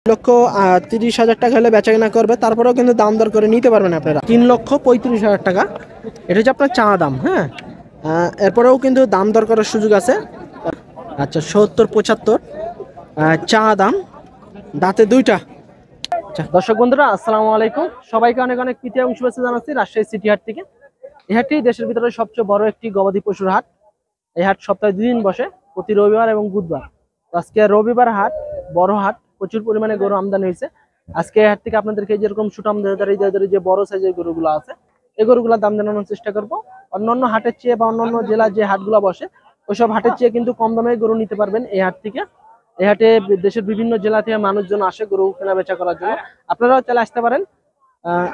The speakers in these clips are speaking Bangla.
3,30,000 টাকা হলে বেচা কেনা করবে, তারপরেও কিন্তু দাম দর করে নিতে পারবেন আপনারা। 3,35,000 টাকা এটা হচ্ছে আপনার চা দাম। হ্যাঁ, এরপরেও কিন্তু দাম দর করার সুযোগ আছে। আচ্ছা 70-75 চা দাম, দাঁতে দুইটা। আচ্ছা দর্শক বন্ধুরা আসসালামু আলাইকুম, সবাইকে অনেক অনেক প্রীতি এবং শুভেচ্ছা জানাচ্ছি রাজশাহী সিটি হাট থেকে। এই হাটটি দেশের ভিতরে সবচেয়ে বড় একটি গবাদি পশুর হাট। এই হাট সপ্তাহে 2 দিন বসে, প্রতি রবিবার এবং বুধবার। আজকে রবিবার হাট, বড় হাট, প্রচুর পরিমাণে গরু আমদানি হয়েছে। আজকে এই হাট থেকে আপনাদেরকে যেরকম সুঠাম দেহধারী যে বড় সাইজের গরুগুলো আছে এই গরুগুলোর দাম জানানোর চেষ্টা করব। অন্যান্য হাটের চেয়ে বা অন্যান্য জেলার যে হাটগুলো বসে ওইসব হাটের চেয়ে কিন্তু কম দামে গরু নিতে পারবেন এই হাট থেকে। এই হাটে দেশের বিভিন্ন জেলা থেকে মানুষজন আসে গরু কেনা বেচা করার জন্য, আপনারাও চলে আসতে পারেন।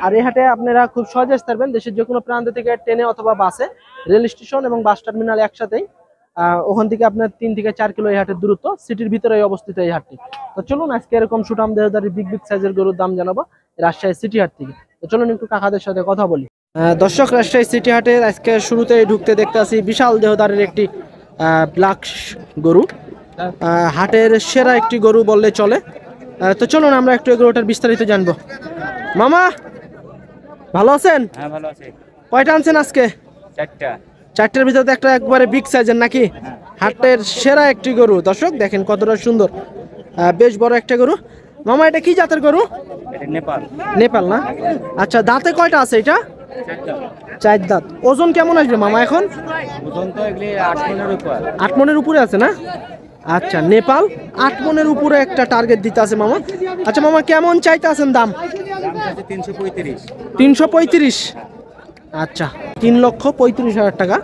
আর এই হাটে আপনারা খুব সহজে আসতে পারবেন দেশের যে কোনো প্রান্ত থেকে, ট্রেনে অথবা বাসে। রেল স্টেশন এবং বাস টার্মিনাল একসাথেই, ওখান থেকে আপনার 3 থেকে 4 কিলো এই হাটের দূরত্ব। সিটির ভিতরে অবস্থিত এই হাটটি। তো চলুন আজকে এরকম সুঠাম দেহধারী বিগ সাইজের গরুর দাম জানাবো রাজশাহী সিটি হাট থেকে। তো চলুন একটু কাকাদের সাথে কথা বলি। দর্শক, রাজশাহী সিটি হাটের আজকে শুরুতেই ঢুকতে দেখতে আছি বিশাল দেহধারীর একটি ব্ল্যাক গরু, হাটের সেরা একটি গরু বললে চলে। তো চলুন আমরা একটু এই গরুটার বিস্তারিত জানবো। মামা ভালো আছেন? হ্যাঁ ভালো আছি। কয়টা আনছেন আজকে? 4টা। 4টার ভিতরে একটা একবারে বিগ সাইজের নাকি? হাটের সেরা একটি গরু। দর্শক দেখেন কতটা সুন্দর, বেশ বড় একটা গরু। মামা এটা কি জাতের গরু? এটা নেপাল। নেপাল না? আচ্ছা দাঁতে কয়টা আছে এটা? 4 দাঁত। ওজন কেমন আসবে মামা এখন? ওজন তো এগুলি 8 মণের উপর। 8 মণের উপরে আছে না? আচ্ছা নেপাল 8 মণের উপরে একটা টার্গেট দিতে আছে মামা। আচ্ছা মামা কেমন চাইতে আছেন দাম? দাম আছে 335। 335। আচ্ছা 3,35,000 টাকা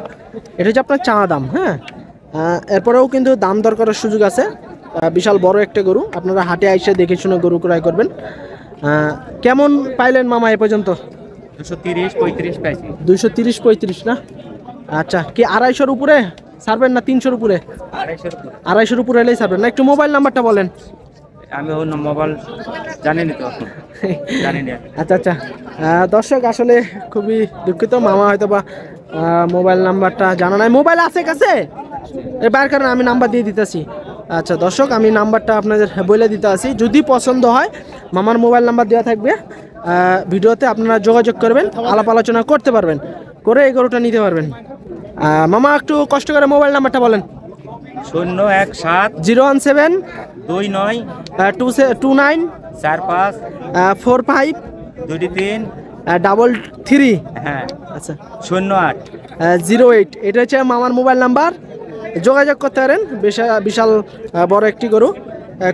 এটা হচ্ছে আপনার চা দাম। হ্যাঁ, এরপরেও কিন্তু দাম দর করার সুযোগ আছে। বিশাল বড় একটা গরু, আপনারা হাটে আইসে দেখে শুনে গরু ক্রয় করবেন। কেমন পাইলেন মামা এ পর্যন্ত? 230-35 পাইছি। 230-35 না? আচ্ছা কি 250-র উপরে ছাড়বেন না 300-র উপরে? 250-এর উপর। 250-র উপরে এলেই ছাড়বেন না? একটু মোবাইল নাম্বারটা বলেন। আমি অন্য মোবাইল জানিনি তো, জানিনি। আচ্ছা আচ্ছা দর্শক আসলে খুবই দুঃখিত, মামা হয়তো বা মোবাইল নাম্বারটা জানা নাই। মোবাইল আছে কাছে? এবার কারণে আমি নাম্বার দিয়ে দিতেছি। আচ্ছা দর্শক আমি নাম্বারটা আপনাদের বলে দিতে আসি, যদি পছন্দ হয় মামার মোবাইল নাম্বার দেওয়া থাকবে ভিডিওতে, আপনারা যোগাযোগ করবেন, আলাপ আলোচনা করতে পারবেন, করে এই গরুটা নিতে পারবেন। মামা একটু কষ্ট করে মোবাইল নাম্বারটা বলেন। 017 017 29 29 45 45 23 33। হ্যাঁ আচ্ছা 08 08 এটা হচ্ছে মামার মোবাইল নাম্বার, যোগাযোগ করতে পারেন। বিশাল বড় একটি গরু,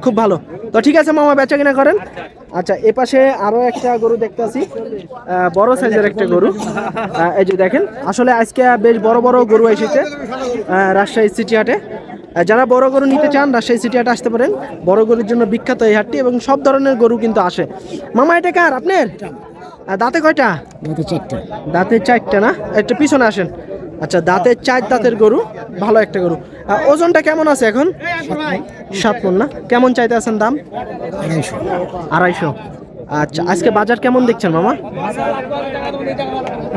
খুব ভালো। তো ঠিক আছে মামা, বেচা কিনা করেন। আচ্ছা এ পাশে আরো একটা গরু দেখতে আছি, বড় সাইজের একটা গরু। এই যে দেখেন, আসলে আজকে বেশ বড় বড় গরু এসেছে রাজশাহী সিটি হাটে। যারা বড় গরু নিতে চান রাজশাহী সিটি হাটে আসতে পারেন। বড় গরুর জন্য বিখ্যাত এই হাটটি এবং সব ধরনের গরু কিন্তু আসে। মামা এটা কার আপনার? দাঁতে কয়টা? দাঁতে 4টা। দাঁতে 4টা না? একটু পিছনে আসেন। আচ্ছা দাঁতে 4 দাঁতের গরু, ভালো একটা গরু। ওজনটা কেমন আছে এখন? 7 মণ না? কেমন চাইতে আছেন দাম? 250। আচ্ছা আজকে বাজার কেমন দেখছেন মামা?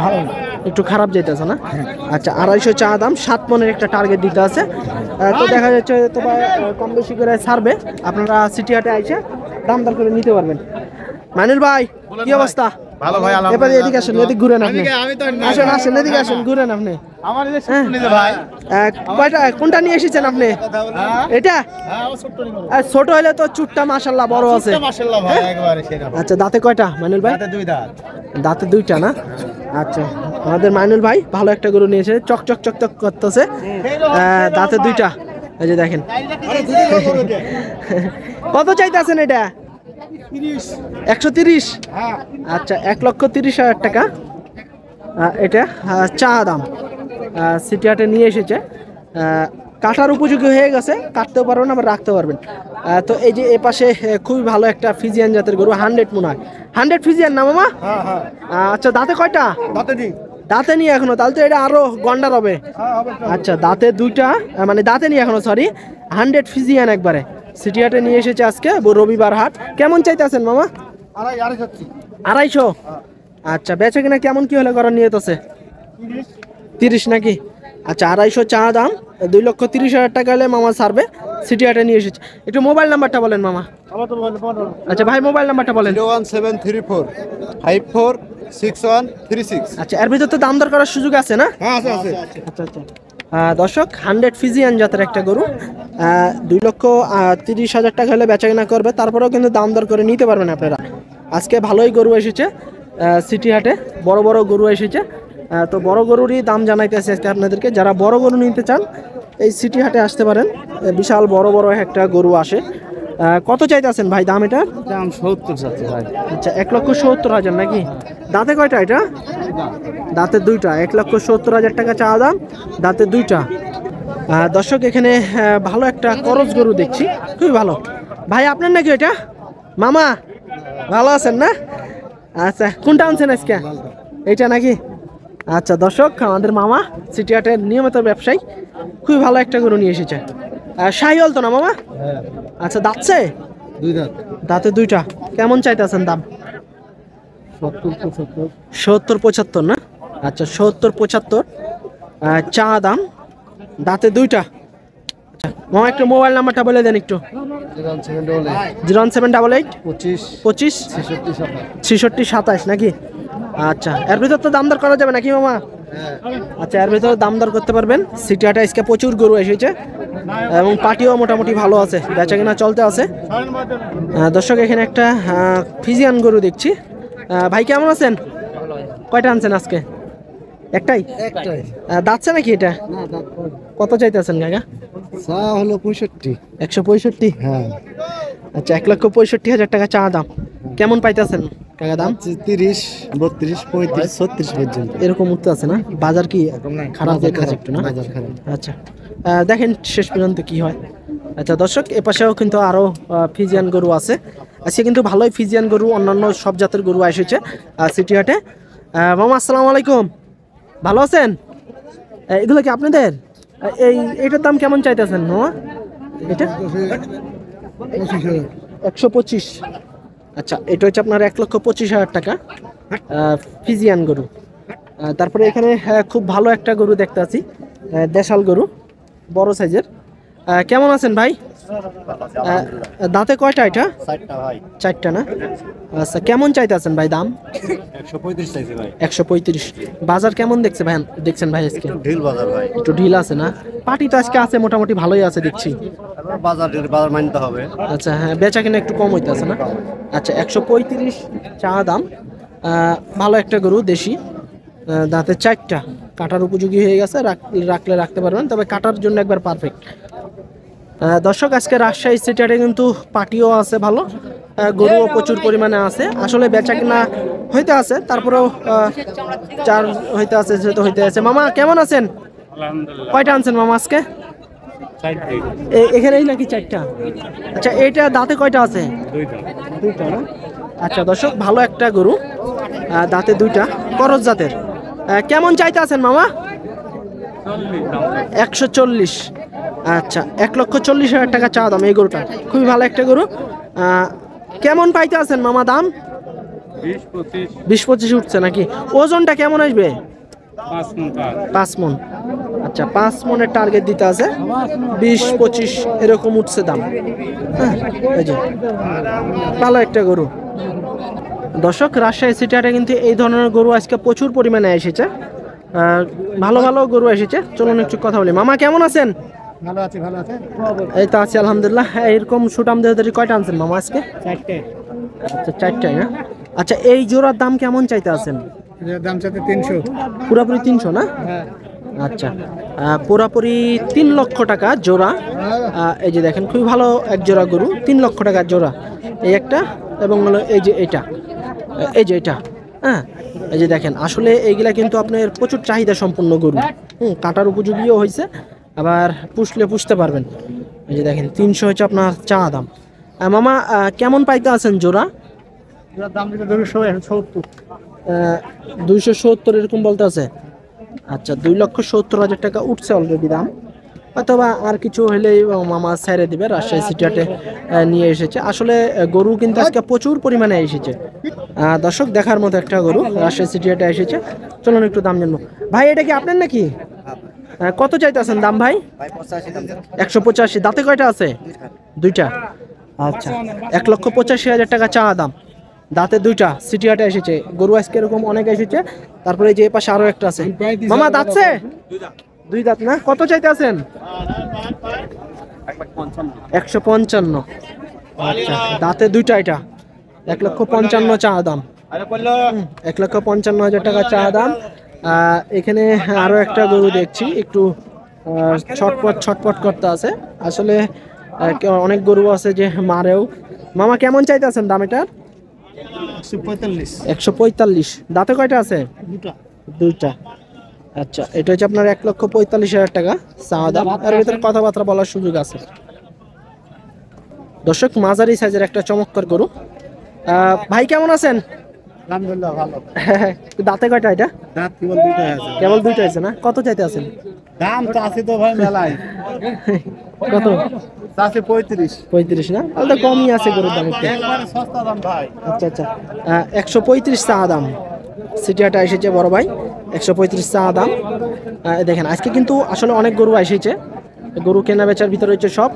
ভালো না, একটু খারাপ যাইতেছে না? আচ্ছা 250 চা দাম, 7 মণের একটা টার্গেট দিতে আছে। তো দেখা যাচ্ছে তো কম বেশি করে ছাড়বে, আপনারা সিটি হাটে আইসে দাম দর করে নিতে পারবেন। মাইনুল ভাই কি অবস্থা? ভালো ভাই, এবারে এদিকে আসেন, এদিকে ঘুরেন আপনি। আসেন আসেন এদিকে আসেন, ঘুরেন আপনি। আমার এই ছোট নিতে ভাই। কয়টা কোনটা নিয়ে এসেছেন আপনি? এটা হ্যাঁ ও ছোট নিব। ছোট হলে তো চুটটা মাশাআল্লাহ বড় আছে। মাশাআল্লাহ ভাই একবারে সেরা। আচ্ছা দাঁতে কয়টা মাইনুল ভাই? দাঁতে 2 দাঁত। দাঁতে 2টা না? আচ্ছা আমাদের মাইনুল ভাই ভালো একটা গরু নিয়েছে, চক চক চক চক করতেছে, দাঁতে 2টা। এই যে দেখেন কত চাইতেছেন এটা? 130। আচ্ছা 1,30,000 টাকা এটা চা দাম। সিটি হাটে নিয়ে এসেছে, কাটার উপযোগী হয়ে গেছে, কাটতেও পারবেন আবার রাখতে পারবেন। তো এই যে এ পাশে খুবই ভালো একটা ফিজিয়ান জাতের গরু, 100 মনে হয়। 100 ফিজিয়ান না মামা? আচ্ছা দাঁতে কয়টা? দাঁতে নিয়ে এখনো, তাহলে তো এটা আরো গন্ডার হবে। আচ্ছা দাঁতে 2টা, মানে দাঁতে নিয়ে এখনো, সরি 100 ফিজিয়ান একবারে সিটি হাটে নিয়ে এসেছে আজকে রবিবার হাট। কেমন চাইতে আছেন মামা? 250। আচ্ছা বেচা কিনা কেমন কি হলে করার নিয়ত আছে? 30 নাকি? আচ্ছা 250 চা দাম, 2,30,000 টাকা হলে মামা ছাড়বে। সিটি হাটে নিয়ে এসেছে। একটু মোবাইল নাম্বারটা বলেন মামা। আচ্ছা ভাই মোবাইল নাম্বারটা বলেন। 01734546136। আচ্ছা এর ভিতর তো দাম দর করার সুযোগ আছে না? হ্যাঁ আছে আছে। আচ্ছা আচ্ছা দর্শক 100 ফিজিয়ান জাতের একটা গরু 2,30,000 টাকা হলে বেচা কেনা করবে, তারপরেও কিন্তু দাম দর করে নিতে পারবেন আপনারা। আজকে ভালোই গরু এসেছে সিটি হাটে, বড় বড় গরু এসেছে। তো বড় গরুরই দাম জানাইতেছে আজকে আপনাদেরকে। যারা বড় গরু নিতে চান এই সিটি হাটে আসতে পারেন। বিশাল বড় বড় একটা গরু আসে। কত চাইতেছেন ভাই দাম এটা? দাম 70 চাচ্ছে ভাই। আচ্ছা 1,70,000 নাকি? দাঁতে কয়টা এটা? দাঁতে দুইটা। 1,70,000 টাকা চা দাম, দাঁতে দুইটা। দর্শক এখানে ভালো একটা করজ গরু দেখছি, খুবই ভালো। ভাই আপনার নাকি এটা? মামা ভালো আছেন না? আচ্ছা কোনটা আনছেন আজকে? এইটা নাকি? আচ্ছা দর্শক আমাদের মামা সিটি হাটের নিয়মিত ব্যবসায়ী, খুবই ভালো একটা গরু নিয়ে এসেছে। শাহিওয়াল তো না মামা? আচ্ছা দাঁতছে? দুই দাঁত। দাঁতে দুইটা। কেমন চাইতেছেন দাম? 70-75 না? আচ্ছা 70-75 চা দাম, দাঁতে দুইটা। আচ্ছা মামা একটু মোবাইল নাম্বারটা বলে দেন একটু। 01788 25 66 27 নাকি? আচ্ছা এর ভিতর তো দাম দর করা যাবে নাকি মামা? আচ্ছা এর ভিতরে দাম দর করতে পারবেন। সিটি হাটে আজকে প্রচুর গরু এসেছে এবং পাটিও মোটামুটি ভালো আছে, বেচা কিনা চলতে আছে। দর্শক এখানে একটা ফিজিয়ান গরু দেখছি। ভাই কেমন আছেন? কয়টা আনছেন আজকে? একটাই? দাঁতছে নাকি এটা? কত চাইতেছেন কাকা? চা হলো 65। 165? হ্যাঁ। আচ্ছা 1,65,000 টাকা চা দাম। কেমন পাইতেছেন কাকা দাম? 30 32 35 36 পর্যন্ত এরকম উঠতে আছে না? বাজার কি খারাপ দেখাচ্ছে একটু না? আচ্ছা দেখেন শেষ পর্যন্ত কি হয়। আচ্ছা দর্শক এপাশেও কিন্তু আরো ফিজিয়ান গরু আছে। আজকে কিন্তু ভালোই ফিজিয়ান গরু, অন্যান্য সব জাতের গরু এসেছে সিটি হাটে। মামা আসসালামু আলাইকুম, ভালো আছেন? এগুলো কি আপনাদের? এইটার দাম কেমন চাইতেছেন মামা? এটা 125। আচ্ছা এটা হচ্ছে আপনার 1,25,000 টাকা ফিজিয়ান গরু। তারপরে এখানে খুব ভালো একটা গরু দেখতে আছি, দেশাল গরু, বড় সাইজের। কেমন আছেন ভাই? দাঁতে কয়টা এটা? চারটা না? আচ্ছা কেমন চাইতেছেন ভাই দাম? 135 চাইছে ভাই। 135। বাজার কেমন দেখছেন ভাই আজকে? ঢিল বাজার ভাই। একটু ঢিল আছে না? পাটি তো আজকে আছে মোটামুটি ভালোই আছে দেখছি। বাজার মানতে হবে। আচ্ছা হ্যাঁ বেচা কিনা একটু কম হইতেছে না? আচ্ছা 135 চা দাম। ভালো একটা গরু দেশি, দাঁতে চারটা, কাটার উপযোগী হয়ে গেছে, রাখলে রাখতে পারবেন, তবে কাটার জন্য একবার পারফেক্ট। দর্শক আজকে রাজশাহী সিটিতে কিন্তু পাটিও আছে ভালো, গরুও প্রচুর পরিমাণে আছে। আসলে বেচা কিনা হইতে আছে, তারপরেও চার হইতে আছে যেহেতু হইতে আছে। মামা কেমন আছেন? কয়টা আনছেন মামা আজকে? এখানেই নাকি চারটা? আচ্ছা এইটা দাঁতে কয়টা আছে? দুইটা না? আচ্ছা দর্শক ভালো একটা গরু, দাঁতে দুইটা, করজ জাতের। কেমন চাইতে আছেন মামা? 140। আচ্ছা 1,40,000 টাকা চা দাম এই গরুটা, খুবই ভালো একটা গরু। কেমন পাইতে আছেন মামা দাম? 20-25 উঠছে নাকি? ওজনটা কেমন আসবে? 5 মণ। আচ্ছা 5 মণের টার্গেট দিতে আছে, 20-25 এরকম উঠছে দাম। হ্যাঁ এই যে ভালো একটা গরু। দর্শক রাজশাহী সিটি হাটে কিন্তু এই ধরনের গরু আজকে প্রচুর পরিমাণে এসেছে, ভালো ভালো গরু এসেছে। চলুন একটু কথা বলি। মামা কেমন আছেন? ভালো আছে ভালো আছে। এই তো আছি আলহামদুলিল্লাহ। এরকম সুটাম দেহদারি কয়টা আনছেন মামা আজকে? 4টে। আচ্ছা 4টাই না? আচ্ছা এই জোড়ার দাম কেমন চাইতে আছেন? দাম চাইতে 300। পুরোপুরি 300 না? হ্যাঁ। আচ্ছা পুরোপুরি 3 লক্ষ টাকা জোড়া। এই যে দেখেন খুবই ভালো এক জোড়া গরু, 3 লক্ষ টাকা জোড়া। এই একটা এবং হলো এই যে এটা, এই যে এটা। হ্যাঁ এই যে দেখেন আসলে এইগুলা কিন্তু আপনার প্রচুর চাহিদা সম্পন্ন গরু, কাটার উপযোগীও হয়েছে, আবার পুষতে পারবেন। এই যে দেখেন 300 হচ্ছে আপনার চা দাম। মামা কেমন পাইতে আছেন জোড়া? দাম দিতে 270। 270 এরকম বলতে আছে। আচ্ছা 2,70,000 টাকা উঠছে অলরেডি দাম, অথবা আর কিছু হলেই মামা ছেড়ে দিবে। রাজশাহী সিটি হাটে নিয়ে এসেছে। আসলে গরু কিন্তু আজকে প্রচুর পরিমাণে এসেছে। দর্শক দেখার মতো একটা গরু রাজশাহী সিটি হাটে এসেছে। চলুন একটু দাম জানবো। ভাই এটা কি আপনার নাকি? কত চাইতেছেন দাম ভাই? ভাই 85 দাম 185। দাঁতে কয়টা আছে? দুইটা। আচ্ছা, 1,85,000 টাকা চা দাম। দাঁতে দুইটা, সিটি হাটে এসেছে গরু আজকে এরকম অনেক এসেছে। তারপরে যে পাশে আরো একটা আছে। মামা দাঁতছে? দুই দাঁত না? কত চাইতে আছেন? 155। আচ্ছা, দাঁতে দুইটা, এটা 1,55,000 চা দাম। 1,55,000 টাকা চা দাম। এখানে আরো একটা গরু দেখছি, একটু ছটপট ছটপট করতে আছে আসলে। অনেক গরু আছে যে মারেও। মামা কেমন চাইতেছেন দাম এটার? 145। দাঁতে কয়টা আছে? দুইটা। আচ্ছা, এটা হচ্ছে আপনার 1,45,000 টাকা চাওয়া দাম। এর ভিতরে কথাবার্তা বলার সুযোগ আছে। দর্শক, মাঝারি সাইজের একটা চমৎকার গরু। ভাই কেমন আছেন? আলহামদুলিল্লাহ ভালো। দাঁতে কয়টা এটা? দাঁত কেবল দুইটা আছে। কেবল দুইটা আছে না? কত চাইতে আছেন? দাম তো আছে তো ভাই মেলায়। কত? আছে 35। 35 না? তাহলে তো কমই আছে গরুর দাম একটু। একবারে সস্তা দাম ভাই। আচ্ছা আচ্ছা, 135 চা দাম। সিটিয়াটা এসেছে বড় ভাই, 135 চা দাম। দেখেন আজকে কিন্তু আসলে অনেক গরু এসেছে। গরু কেনা বেচার ভিতরে হচ্ছে সব।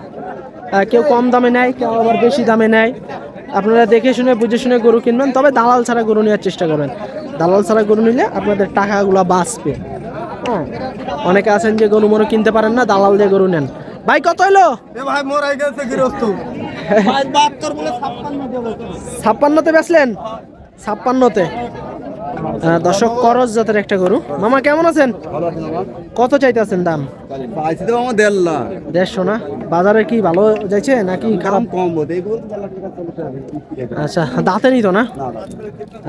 কেউ কম দামে নেয়, কেউ আবার বেশি দামে নেয়। আপনারা দেখে শুনে বুঝে শুনে গরু কিনবেন, তবে দালাল ছাড়া গরু নেওয়ার চেষ্টা করবেন। দালাল ছাড়া গরু নিলে আপনাদের টাকাগুলো বাঁচবে। হ্যাঁ, অনেকে আছেন যে গরু মরু কিনতে পারেন না, দালাল দিয়ে গরু নেন। ভাই কত হলো? ভাই মোরাই গেছে গৃহস্থ। ভাই 72 বলে 56 দেব। 56তে বেচলেন? 56তে। দর্শক, করজ জাতের একটা গরু। মামা কেমন আছেন? কত চাইতে আছেন দাম? পাইছি তো আমার 1.5 লাখ। 150 না? বাজারে কি ভালো যাচ্ছে নাকি খারাপ? কম বলতে এই গরু 1.5 লাখ টাকা চলছে। আচ্ছা, দাঁতে নিত না?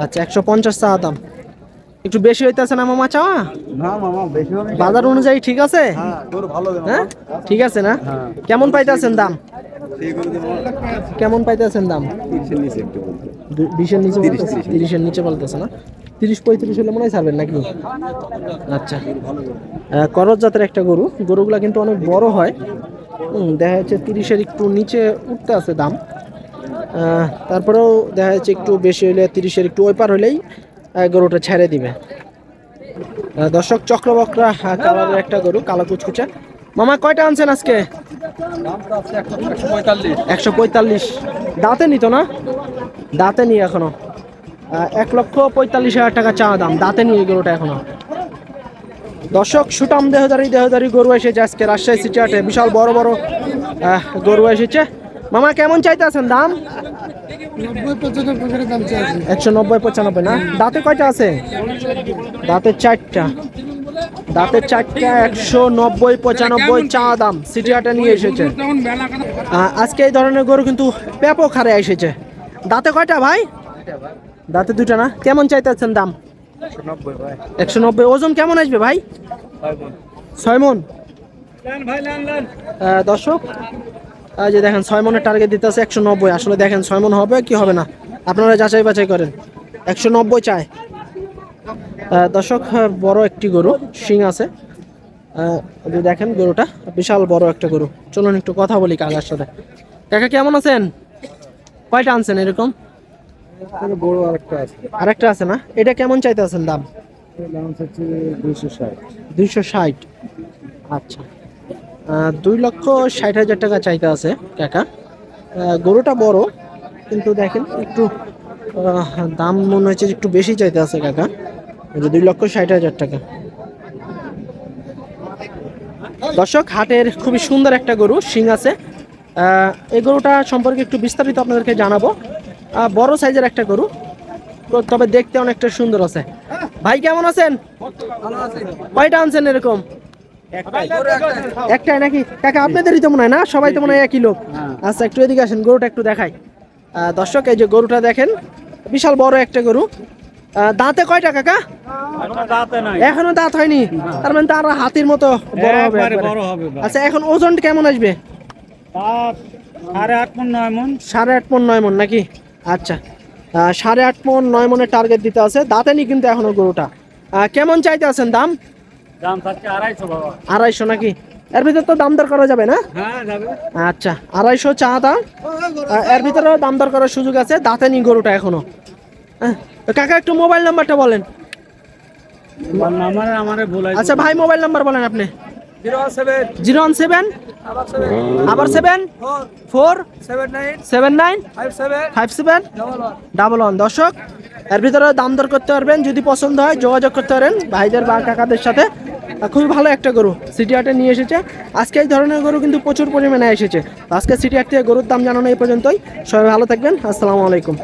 আচ্ছা, 150 চা দাম। একটু বেশি হইতেছে না মামা চাওয়া? না মামা বেশি হবে। বাজার অনুযায়ী ঠিক আছে? হ্যাঁ গরু ভালো দেব। হ্যাঁ, ঠিক আছে না? কেমন পাইতেছেন দাম? এই গরু দেব। কেমন পাইতেছেন দাম? 30 এর নিচে একটু বলতে। 20-এর নিচে? 30-এর নিচে বলতেছে না? 30-35 হলে মনে হয় ছাড়বেন নাকি? আচ্ছা, করজ জাতের একটা গরু। গরুগুলা কিন্তু অনেক বড় হয়। দেখা যাচ্ছে 30-এর একটু নিচে উঠতে আছে দাম। তারপরেও দেখা যাচ্ছে একটু বেশি হলে 30-এর একটু ওই পার হলেই গরুটা ছেড়ে দিবে। দর্শক, চক্রবক্রা কালারের একটা গরু, কালো কুচকুচা। মামা কয়টা আনছেন আজকে? 145। দাঁতে নিত না? দাঁতে নি এখনো। 1,45,000 টাকা চা দাম। দাঁতে নিয়ে গরুটা এখনো। দর্শক, সুটাম দেহদারি গরু এসেছে আজকে রাজশাহী সিটি হাটে। বিশাল বড় বড় গরু এসেছে। মামা কেমন চাইতে আছেন দাম? 190-95 না? দাঁতে কয়টা আছে? দাঁতে 4টা। দাঁতের 4টা, 190-95 চা দাম। সিটি হাটে নিয়ে এসেছে। আজকে এই ধরনের গরু কিন্তু ব্যাপক হারে এসেছে। দাঁতে কয়টা ভাই? দাঁতে দুটা না? কেমন চাইতেছেন দাম? 190। ওজন কেমন আসবে ভাই? 6 মণ। দর্শক, যে দেখেন 6 মণের টার্গেট দিতে আছে 190। আসলে দেখেন 6 মণ হবে কি হবে না, আপনারা যাচাই বাছাই করেন। 190 চায়। দর্শক, বড় একটি গরু, শিং আছে। দেখেন গরুটা বিশাল বড় একটা গরু। চলুন একটু কথা বলি কাকার সাথে। কাকা কেমন আছেন? কয়টা আনছেন এরকম? বড় আরেকটা আছে। আরেকটা আছে না? এটা কেমন চাইতে আছেন দাম? দাম হচ্ছে 260। 260। আচ্ছা, 2,60,000 টাকা চাইতে আছে কাকা। গরুটা বড়, কিন্তু দেখেন একটু দাম মনে হচ্ছে একটু বেশি চাইতে আছে কাকা। 2,60,000 টাকা। দর্শক, হাটের খুবই সুন্দর একটা গরু, শিং আছে। এই গরুটা সম্পর্কে একটু বিস্তারিত আপনাদেরকে জানাবো। বড় সাইজের একটা গরু, তবে দেখতে অনেকটা সুন্দর আছে। ভাই কেমন আছেন? কয়টা আনছেন এরকম? একটাই নাকি কাকা? আপনাদেরই তো মনে হয় না? সবাই তো মনে হয় একই লোক। আচ্ছা, একটু এদিকে আসেন, গরুটা একটু দেখাই। দর্শক, এই যে গরুটা দেখেন, বিশাল বড় একটা গরু। দাঁতে কয়টা কাকা? এখনো দাঁত হয়নি? তার মানে তার হাতির মতো বড় হবে একবারে। আচ্ছা, এখন ওজন কেমন আসবে? 8.5 মণ 9 মণ। 8.5 মণ 9 মণ নাকি? আচ্ছা, 8.5 মণ 9 মণের টার্গেট দিতে আছে। দাঁতে নি কিন্তু এখনো গরুটা। কেমন চাইতে আছেন দাম? দাম থাকছে 250 বাবা। 250 নাকি? এর ভিতর তো দাম দর করা যাবে না? হ্যাঁ যাবে। আচ্ছা, 250 চা দাম। এর ভিতরেও দাম দর করার সুযোগ আছে। দাঁতে নি গরুটা এখনো। কাকা একটু মোবাইল নাম্বারটা বলেন। আমারে ভুলাই। আচ্ছা ভাই, মোবাইল নাম্বার বলেন আপনি। 017 আবার 7 4 79 57 11 দর্শক এর ভিতরে দাম দর করতে পারবেন, যদি পছন্দ হয় যোগাযোগ করতে পারেন ভাইদের বা কাকাদের সাথে। খুবই ভালো একটা গরু সিটি হাটে নিয়ে এসেছে। আজকে এই ধরনের গরু কিন্তু প্রচুর পরিমাণে এসেছে। আজকে সিটি হাট থেকে গরুর দাম জানানো এই পর্যন্তই। সবাই ভালো থাকবেন, আসসালামু আলাইকুম।